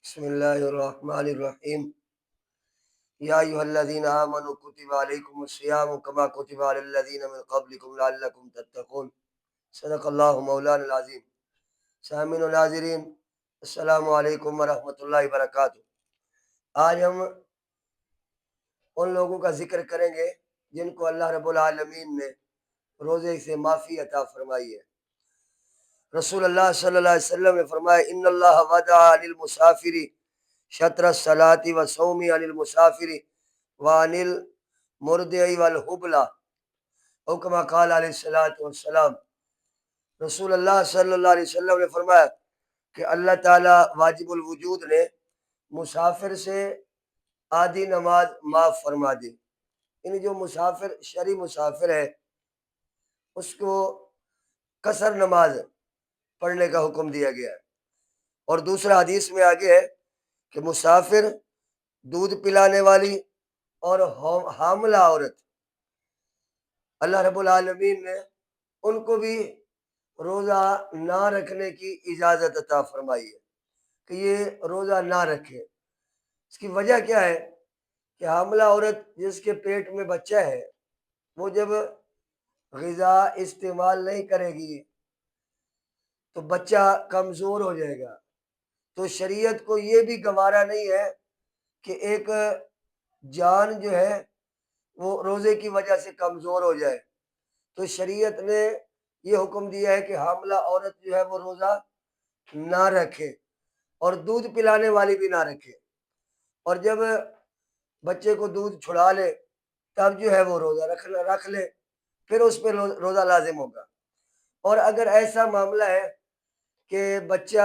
بسم اللہ الرحمن الرحیم یا ایھا الذین آمنوا کتب علیکم الصیام کما کتب علی الذین من قبلکم لعلکم تتقون۔ صدق اللہ مولانا العظیم۔ سامعین و ناظرین، السلام علیکم ورحمۃ اللہ وبرکاتہ۔ آج ہم ان لوگوں کا ذکر کریں گے جن کو اللہ رب العالمین نے روزے سے معافی عطا فرمائی ہے۔ رسول اللہ صلی اللہ علیہ وسلم نے فرمایا ان اللہ وضع للمسافر شطر الصلاۃ وصوم عن المسافر وعن المرضع والحبلى او کما قال علیہ الصلوۃ والسلام۔ رسول اللہ صلی اللہ علیہ وسلم نے فرمایا کہ اللہ تعالیٰ واجب الوجود نے مسافر سے آدھی نماز معاف فرما دی، یعنی جو مسافر شرعی مسافر ہے اس کو قصر نماز پڑھنے کا حکم دیا گیا ہے۔ اور دوسرا حدیث میں آگے ہے کہ مسافر، دودھ پلانے والی اور حاملہ عورت، اللہ رب العالمین نے ان کو بھی روزہ نہ رکھنے کی اجازت عطا فرمائی ہے کہ یہ روزہ نہ رکھے۔ اس کی وجہ کیا ہے کہ حاملہ عورت جس کے پیٹ میں بچہ ہے وہ جب غذا استعمال نہیں کرے گی تو بچہ کمزور ہو جائے گا، تو شریعت کو یہ بھی گوارا نہیں ہے کہ ایک جان جو ہے وہ روزے کی وجہ سے کمزور ہو جائے، تو شریعت نے یہ حکم دیا ہے کہ حاملہ عورت جو ہے وہ روزہ نہ رکھے اور دودھ پلانے والی بھی نہ رکھے، اور جب بچے کو دودھ چھڑا لے تب جو ہے وہ روزہ رکھ لے، پھر اس پہ روزہ لازم ہوگا۔ اور اگر ایسا معاملہ ہے کہ بچہ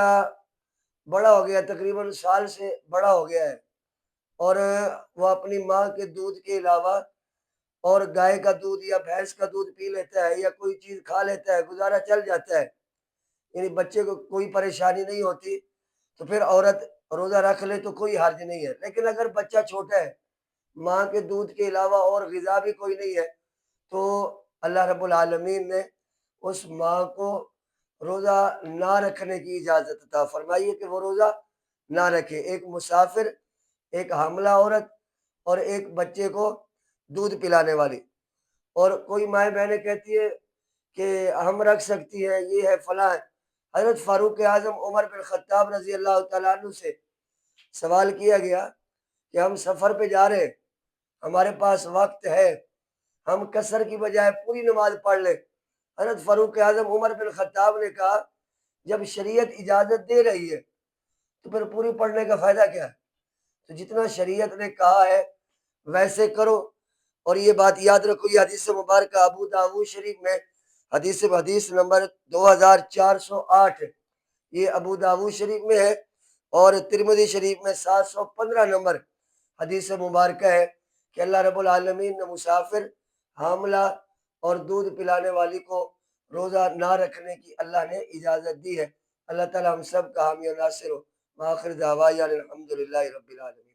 بڑا ہو گیا، تقریباً سال سے بڑا ہو گیا ہے، اور وہ اپنی ماں کے دودھ کے علاوہ اور گائے کا دودھ یا بھینس کا دودھ پی لیتا ہے یا کوئی چیز کھا لیتا ہے، گزارا چل جاتا ہے، یعنی بچے کو کوئی پریشانی نہیں ہوتی، تو پھر عورت روزہ رکھ لے تو کوئی حرج نہیں ہے۔ لیکن اگر بچہ چھوٹا ہے، ماں کے دودھ کے علاوہ اور غذا بھی کوئی نہیں ہے، تو اللہ رب العالمین نے اس ماں کو روزہ نہ رکھنے کی اجازت عطا فرمائی ہے کہ وہ روزہ نہ رکھے۔ ایک مسافر، ایک حاملہ عورت اور ایک بچے کو دودھ پلانے والی۔ اور کوئی مائیں بہنیں کہتی ہے کہ ہم رکھ سکتی ہیں، یہ ہے فلاں ہے۔ حضرت فاروق اعظم عمر بن خطاب رضی اللہ تعالیٰ عنہ سے سوال کیا گیا کہ ہم سفر پہ جا رہے ہیں، ہمارے پاس وقت ہے، ہم قصر کی بجائے پوری نماز پڑھ لیں۔ حضرت فاروق اعظم عمر بن خطاب نے کہا جب شریعت اجازت دے رہی ہے تو پھر پوری پڑھنے کا فائدہ کیا ہے؟ تو جتنا شریعت نے کہا ہے ویسے کرو۔ اور یہ بات یاد رکھو، یہ حدیث مبارکہ ابو داؤد شریف میں حدیث نمبر 2408 یہ ابو داؤد شریف میں ہے، اور ترمذی شریف میں 715 نمبر حدیث مبارکہ ہے کہ اللہ رب العالمین نے مسافر، حاملہ اور دودھ پلانے والی کو روزہ نہ رکھنے کی اللہ نے اجازت دی ہے۔ اللہ تعالی ہم سب کا حامی و ناصر ہو۔ وآخر دعوانا الحمدللہ رب العالمین۔